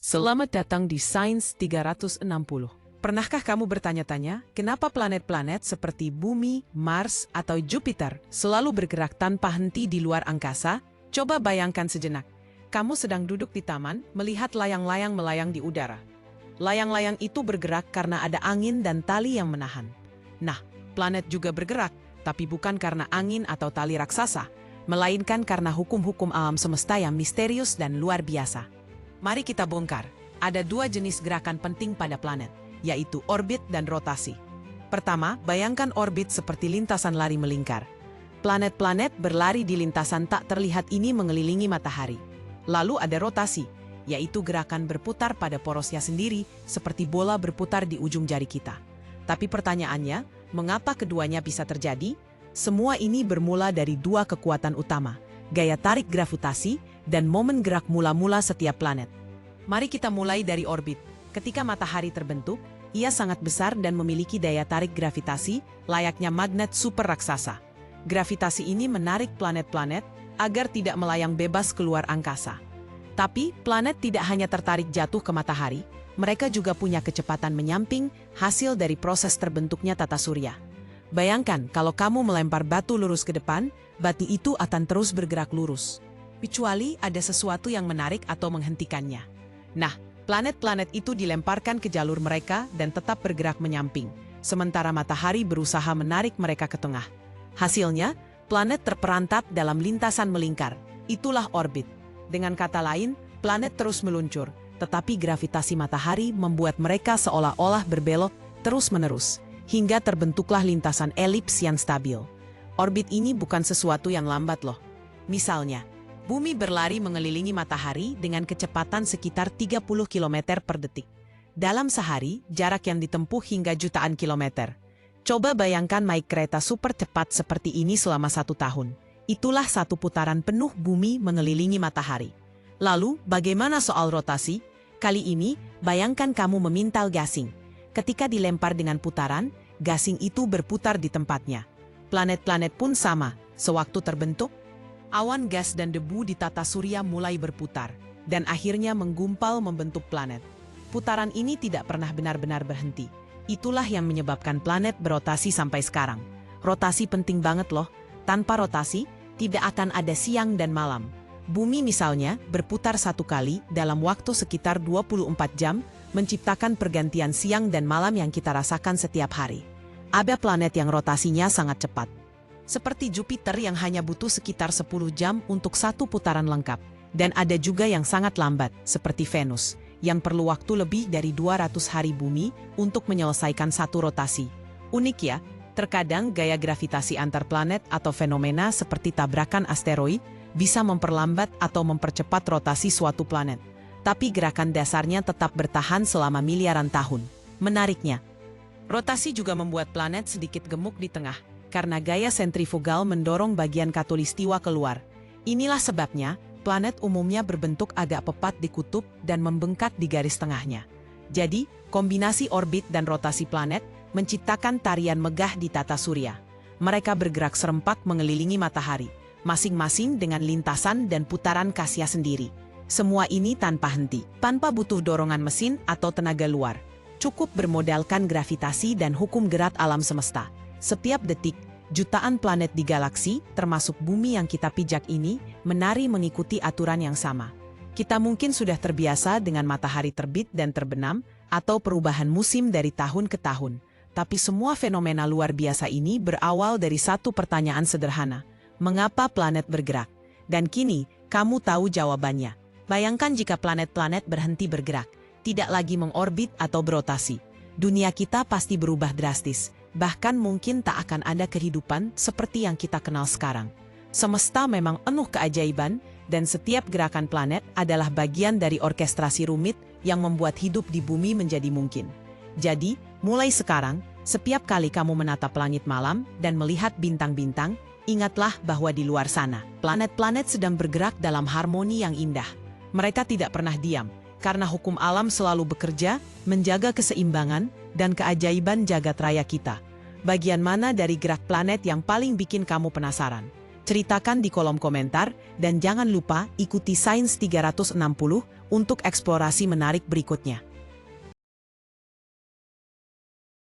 Selamat datang di Sains 360. Pernahkah kamu bertanya-tanya, kenapa planet-planet seperti Bumi, Mars, atau Jupiter selalu bergerak tanpa henti di luar angkasa? Coba bayangkan sejenak. Kamu sedang duduk di taman, melihat layang-layang melayang di udara. Layang-layang itu bergerak karena ada angin dan tali yang menahan. Nah, planet juga bergerak, tapi bukan karena angin atau tali raksasa, melainkan karena hukum-hukum alam semesta yang misterius dan luar biasa. Mari kita bongkar. Ada dua jenis gerakan penting pada planet, yaitu orbit dan rotasi. Pertama, bayangkan orbit seperti lintasan lari melingkar. Planet-planet berlari di lintasan tak terlihat ini mengelilingi matahari. Lalu ada rotasi, yaitu gerakan berputar pada porosnya sendiri, seperti bola berputar di ujung jari kita. Tapi pertanyaannya, mengapa keduanya bisa terjadi? Semua ini bermula dari dua kekuatan utama, gaya tarik gravitasi dan momen gerak mula-mula setiap planet. Mari kita mulai dari orbit. Ketika matahari terbentuk, ia sangat besar dan memiliki daya tarik gravitasi layaknya magnet super raksasa. Gravitasi ini menarik planet-planet agar tidak melayang bebas keluar angkasa. Tapi planet tidak hanya tertarik jatuh ke matahari, mereka juga punya kecepatan menyamping hasil dari proses terbentuknya tata surya. Bayangkan kalau kamu melempar batu lurus ke depan, batu itu akan terus bergerak lurus, kecuali ada sesuatu yang menarik atau menghentikannya. Nah, planet-planet itu dilemparkan ke jalur mereka dan tetap bergerak menyamping, sementara matahari berusaha menarik mereka ke tengah. Hasilnya, planet terperantat dalam lintasan melingkar. Itulah orbit. Dengan kata lain, planet terus meluncur, tetapi gravitasi matahari membuat mereka seolah-olah berbelok terus-menerus, hingga terbentuklah lintasan elips yang stabil. Orbit ini bukan sesuatu yang lambat loh. Misalnya, Bumi berlari mengelilingi matahari dengan kecepatan sekitar 30 km per detik. Dalam sehari, jarak yang ditempuh hingga jutaan kilometer. Coba bayangkan naik kereta super cepat seperti ini selama 1 tahun. Itulah satu putaran penuh Bumi mengelilingi matahari. Lalu, bagaimana soal rotasi? Kali ini, bayangkan kamu memintal gasing. Ketika dilempar dengan putaran, gasing itu berputar di tempatnya. Planet-planet pun sama, sewaktu terbentuk, awan gas dan debu di tata surya mulai berputar, dan akhirnya menggumpal membentuk planet. Putaran ini tidak pernah benar-benar berhenti. Itulah yang menyebabkan planet berotasi sampai sekarang. Rotasi penting banget loh. Tanpa rotasi, tidak akan ada siang dan malam. Bumi misalnya berputar satu kali dalam waktu sekitar 24 jam, menciptakan pergantian siang dan malam yang kita rasakan setiap hari. Ada planet yang rotasinya sangat cepat, seperti Jupiter yang hanya butuh sekitar 10 jam untuk satu putaran lengkap. Dan ada juga yang sangat lambat, seperti Venus, yang perlu waktu lebih dari 200 hari bumi untuk menyelesaikan satu rotasi. Unik ya, terkadang gaya gravitasi antar planet atau fenomena seperti tabrakan asteroid bisa memperlambat atau mempercepat rotasi suatu planet. Tapi gerakan dasarnya tetap bertahan selama miliaran tahun. Menariknya, rotasi juga membuat planet sedikit gemuk di tengah, karena gaya sentrifugal mendorong bagian khatulistiwa keluar. Inilah sebabnya, planet umumnya berbentuk agak pepat di kutub dan membengkak di garis tengahnya. Jadi, kombinasi orbit dan rotasi planet menciptakan tarian megah di tata surya. Mereka bergerak serempak mengelilingi matahari, masing-masing dengan lintasan dan putaran khasnya sendiri. Semua ini tanpa henti, tanpa butuh dorongan mesin atau tenaga luar. Cukup bermodalkan gravitasi dan hukum gerak alam semesta. Setiap detik, jutaan planet di galaksi, termasuk bumi yang kita pijak ini, menari mengikuti aturan yang sama. Kita mungkin sudah terbiasa dengan matahari terbit dan terbenam, atau perubahan musim dari tahun ke tahun. Tapi semua fenomena luar biasa ini berawal dari satu pertanyaan sederhana. Mengapa planet bergerak? Dan kini, kamu tahu jawabannya. Bayangkan jika planet-planet berhenti bergerak, tidak lagi mengorbit atau berotasi. Dunia kita pasti berubah drastis. Bahkan mungkin tak akan ada kehidupan seperti yang kita kenal sekarang. Semesta memang penuh keajaiban, dan setiap gerakan planet adalah bagian dari orkestrasi rumit yang membuat hidup di bumi menjadi mungkin. Jadi, mulai sekarang, setiap kali kamu menatap langit malam dan melihat bintang-bintang, ingatlah bahwa di luar sana, planet-planet sedang bergerak dalam harmoni yang indah. Mereka tidak pernah diam, karena hukum alam selalu bekerja, menjaga keseimbangan dan keajaiban jagat raya kita. Bagian mana dari gerak planet yang paling bikin kamu penasaran? Ceritakan di kolom komentar dan jangan lupa ikuti Sains 360 untuk eksplorasi menarik berikutnya.